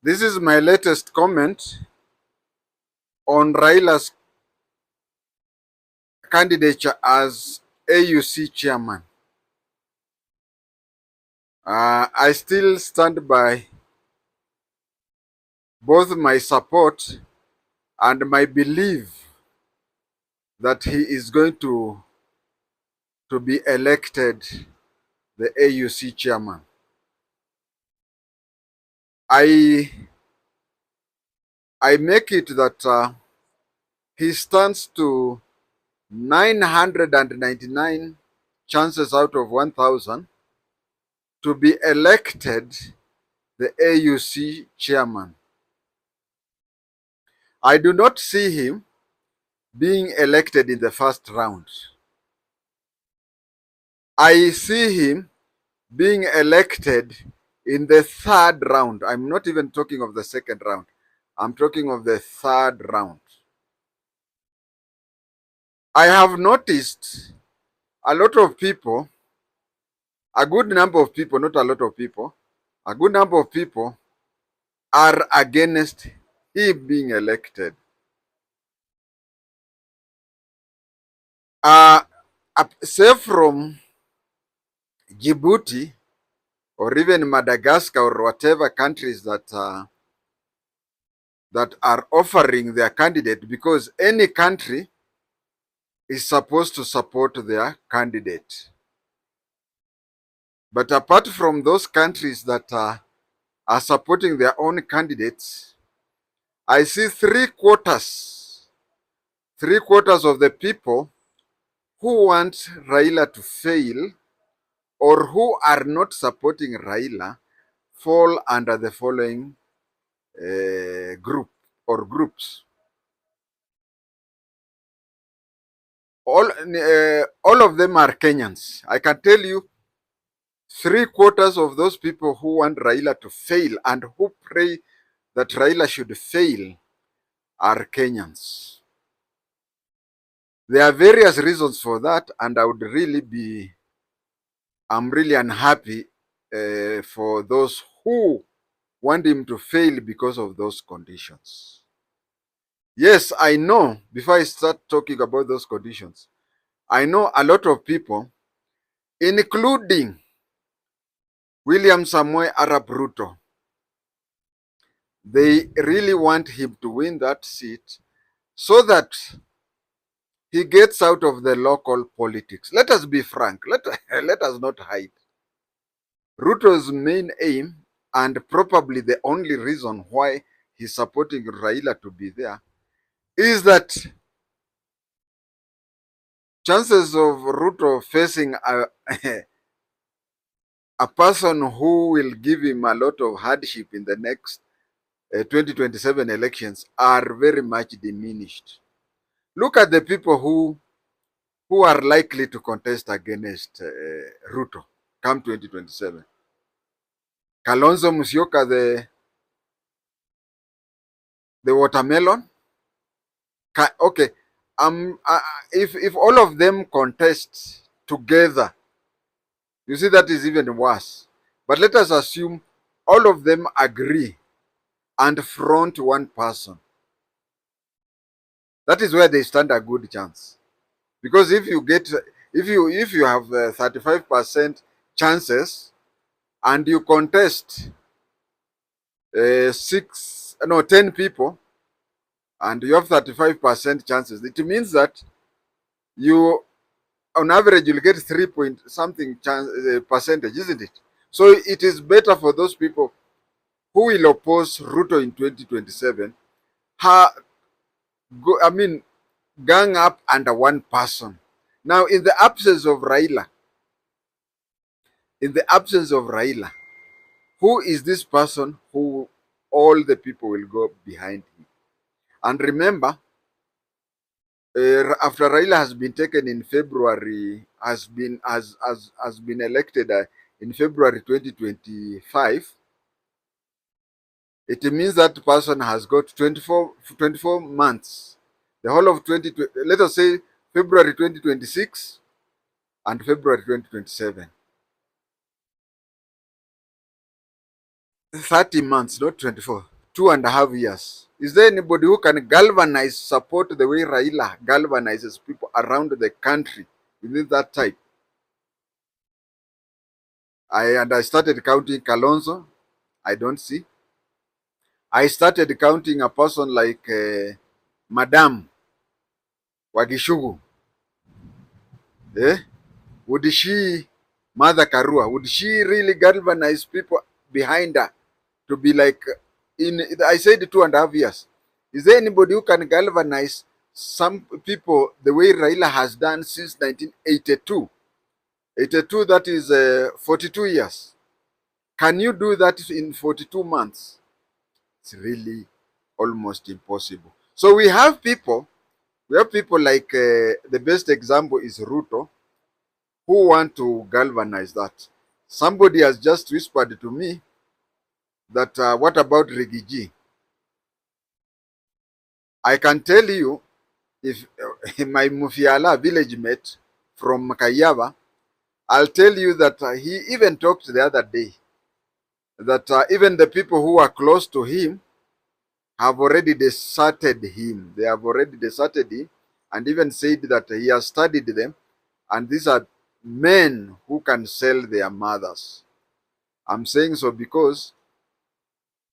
This is my latest comment on Raila's candidature as AUC chairman. I still stand by both my support and my belief that he is going to be elected the AUC chairman. I make it that he stands to 999 chances out of 1,000 to be elected the AUC chairman. I do not see him being elected in the first round. I see him being elected in the third round. I'm not even talking of the second round. I'm talking of the third round. I have noticed a lot of people, a good number of people, not a lot of people, a good number of people are against him being elected. Say from Djibouti or even Madagascar or whatever countries that are offering their candidate, because any country is supposed to support their candidate. But apart from those countries that are supporting their own candidates, I see three quarters of the people who want Raila to fail or who are not supporting Raila fall under the following group or groups. All of them are Kenyans. I can tell you 3/4 of those people who want Raila to fail and who pray that Raila should fail are Kenyans. There are various reasons for that, and I'm really unhappy for those who want him to fail because of those conditions. Yes, I know, before I start talking about those conditions, I know a lot of people, including William Samoei Arap Ruto, they really want him to win that seat so that he gets out of the local politics. Let us be frank. Let us not hide. Ruto's main aim, and probably the only reason why he's supporting Raila to be there, is that chances of Ruto facing a person who will give him a lot of hardship in the next 2027 elections are very much diminished. Look at the people who are likely to contest against Ruto come 2027. Kalonzo Musyoka, the watermelon. Okay, if all of them contest together, you see that is even worse. But let us assume all of them agree and front one person. That is where they stand a good chance. Because if you have 35% chances and you contest 10 people and you have 35% chances, it means that you on average you'll get 3 point something percentage, isn't it? So it is better for those people who will oppose Ruto in 2027 gang up under one person. Now, in the absence of Raila, who is this person who all the people will go behind him? And remember, after Raila has been taken in February, has been elected in February 2025, it means that person has got 24 months. The whole of let us say February 2026 and February 2027. 30 months, not 24. 2.5 years. Is there anybody who can galvanize support the way Raila galvanizes people around the country within that time? I started counting Kalonzo. I don't see. I started counting a person like Madam Wagishugu. Eh? Would she, Mother Karua, would she really galvanize people behind her to be like, I said 2.5 years. Is there anybody who can galvanize some people the way Raila has done since 1982? 82, that is 42 years. Can you do that in 42 months? It's really almost impossible. So we have people like, the best example is Ruto, who want to galvanize that. Somebody has just whispered to me that what about Rigiji? I can tell you, if my Mufiala village mate from Kayaba, I'll tell you that he even talked the other day that even the people who are close to him have already deserted him. They have already deserted him and even said that he has studied them, and these are men who can sell their mothers. I'm saying so because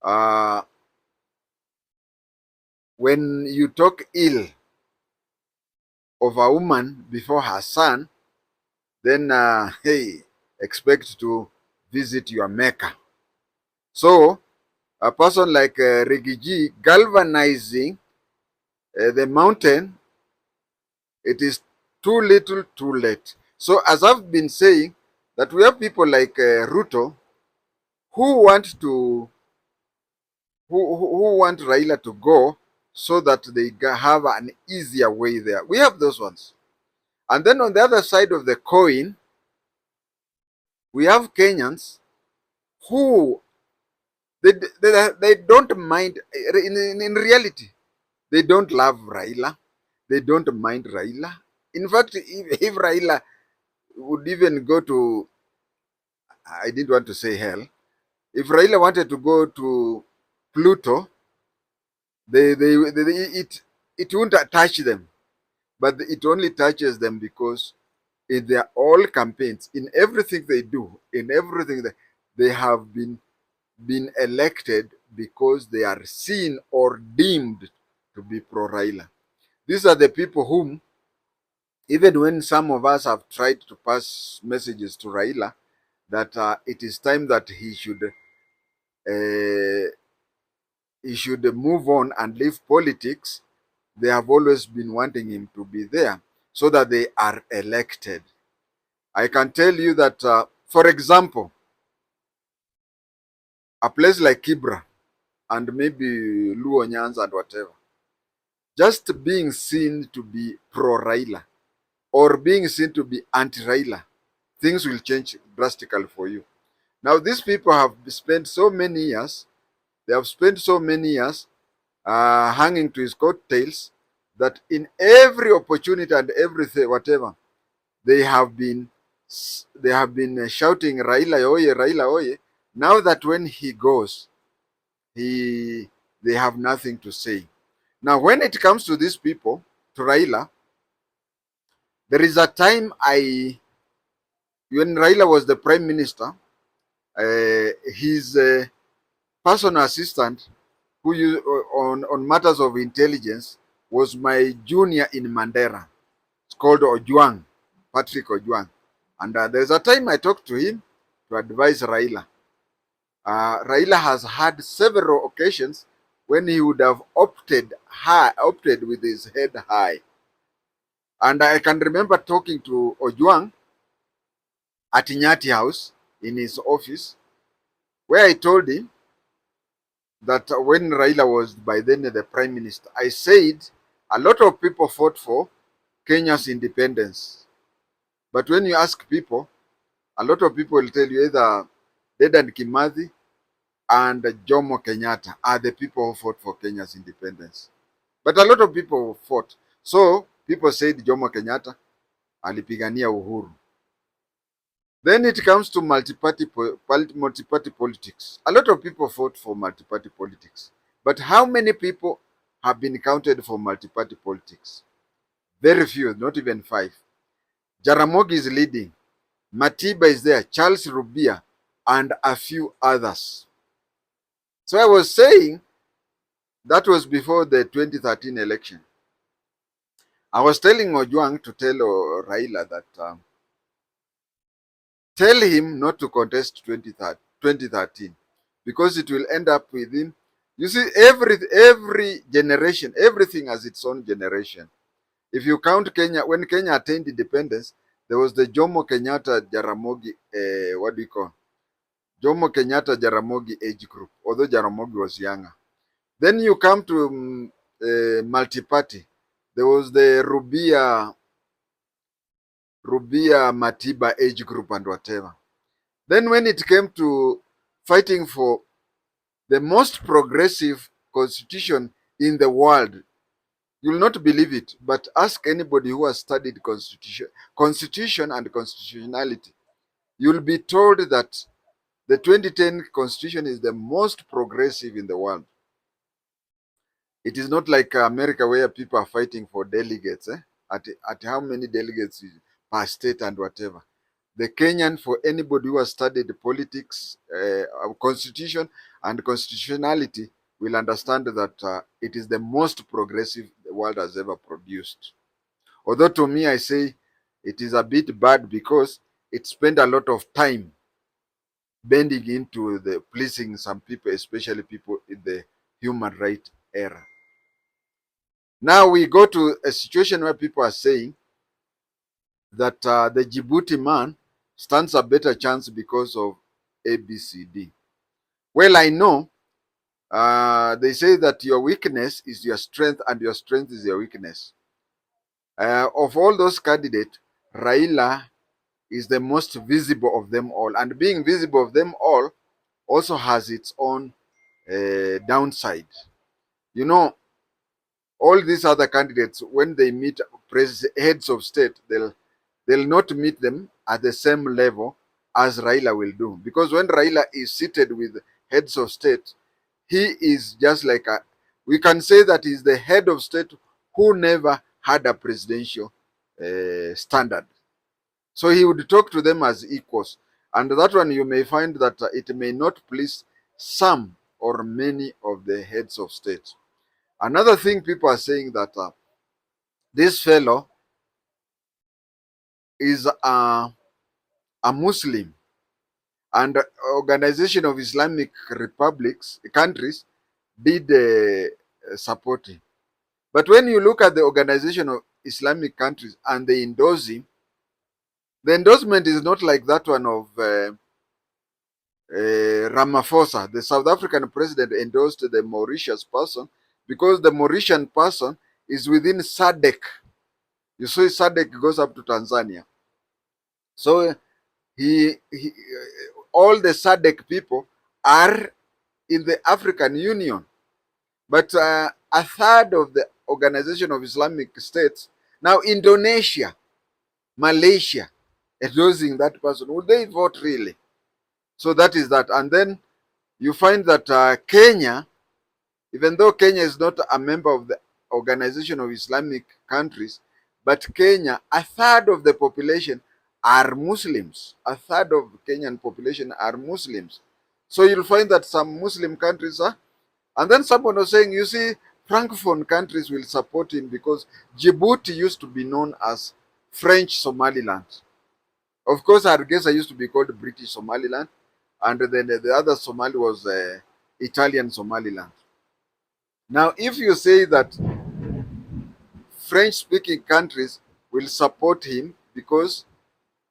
uh, when you talk ill of a woman before her son, then hey, expect to visit your Mecca. So a person like Rigiji galvanizing the mountain, it is too little, too late. So as I've been saying, that we have people like Ruto who want to who want Raila to go so that they have an easier way there. We have those ones. And then on the other side of the coin, we have Kenyans who they don't mind, in reality, they don't love Raila. They don't mind Raila. In fact, if Raila would even go to, I didn't want to say hell, if Raila wanted to go to Pluto, it won't touch them. But it only touches them because in their all campaigns, in everything they do, in everything they have been elected because they are seen or deemed to be pro-Raila. These are the people whom, even when some of us have tried to pass messages to Raila that it is time that he should move on and leave politics, they have always been wanting him to be there so that they are elected. I can tell you that, for example, a place like Kibra and maybe Luo Nyanza and whatever, just being seen to be pro-Raila or being seen to be anti-Raila, things will change drastically for you. Now, these people have spent so many years, they have spent so many years hanging to his coattails that in every opportunity and everything, whatever, they have been shouting Raila oye, Raila oye. Now that when he goes, they have nothing to say. Now, when it comes to these people, to Raila, there is a time when Raila was the prime minister, his personal assistant, who on matters of intelligence, was my junior in Mandera. It's called Ojwang, Patrick Ojwang. And there's a time I talked to him to advise Raila. Raila has had several occasions when he would have opted with his head high. And I can remember talking to Ojwang at Nyati House in his office, where I told him that when Raila was by then the prime minister, I said a lot of people fought for Kenya's independence. But when you ask people, a lot of people will tell you either Dedan Kimathi and Jomo Kenyatta are the people who fought for Kenya's independence. But a lot of people fought. So people said Jomo Kenyatta alipigania uhuru. Then it comes to multi-party politics. A lot of people fought for multi-party politics. But how many people have been counted for multi-party politics? Very few, not even 5. Jaramogi is leading. Matiba is there, Charles Rubia, and a few others. So I was saying that was before the 2013 election. I was telling Ojwang to tell Raila that tell him not to contest 2013 because it will end up with him. You see, every generation, everything has its own generation. If you count Kenya, when Kenya attained independence, there was the Jomo Kenyatta Jaramogi, what do you call? Jomo Kenyatta Jaramogi age group, although Jaramogi was younger. Then you come to multi-party. There was the Rubia Matiba age group and whatever. Then when it came to fighting for the most progressive constitution in the world, you'll not believe it, but ask anybody who has studied constitution and constitutionality. You'll be told that the 2010 constitution is the most progressive in the world. It is not like America where people are fighting for delegates, at how many delegates per state and whatever. The Kenyan, for anybody who has studied politics, constitution and constitutionality, will understand that it is the most progressive the world has ever produced. Although to me, I say it is a bit bad because it spent a lot of time bending into the pleasing some people, especially people in the human right era. Now we go to a situation where people are saying that the Djibouti man stands a better chance because of ABCD. Well, I know they say that your weakness is your strength and your strength is your weakness. Of all those candidates, Raila is the most visible of them all. And being visible of them all also has its own downside. You know, all these other candidates, when they meet heads of state, they'll not meet them at the same level as Raila will do. Because when Raila is seated with heads of state, he is just like we can say that he's the head of state who never had a presidential standard. So he would talk to them as equals. And that one you may find that it may not please some or many of the heads of state. Another thing people are saying that this fellow is a Muslim, and Organization of Islamic Republics countries did support him. But when you look at the Organization of Islamic countries and they endorse him, the endorsement is not like that one of Ramaphosa. The South African president endorsed the Mauritius person because the Mauritian person is within SADC. You see, SADC goes up to Tanzania. So all the SADC people are in the African Union. But a third of the Organization of Islamic States, now Indonesia, Malaysia, endorsing that person, would they vote really? So that is that. And then you find that Kenya, even though Kenya is not a member of the Organization of Islamic Countries, but Kenya, a third of the population are Muslims. A third of Kenyan population are Muslims. So you'll find that some Muslim countries are, and then someone was saying, you see, Francophone countries will support him because Djibouti used to be known as French Somaliland. Of course, Hargeisa used to be called British Somaliland, and then the other Somali was Italian Somaliland. Now, if you say that French-speaking countries will support him because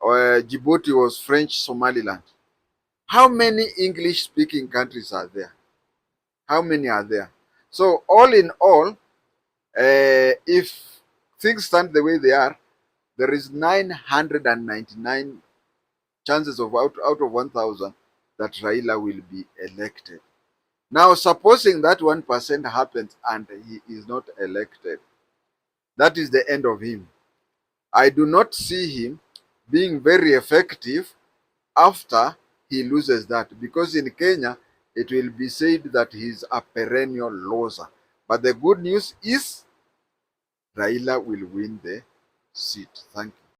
Djibouti was French Somaliland, how many English-speaking countries are there? How many are there? So all in all, if things stand the way they are, there is 999 chances of out of 1,000 that Raila will be elected. Now, supposing that 1% happens and he is not elected, that is the end of him. I do not see him being very effective after he loses that, because in Kenya, it will be said that he's a perennial loser. But the good news is Raila will win the seat. Thank you.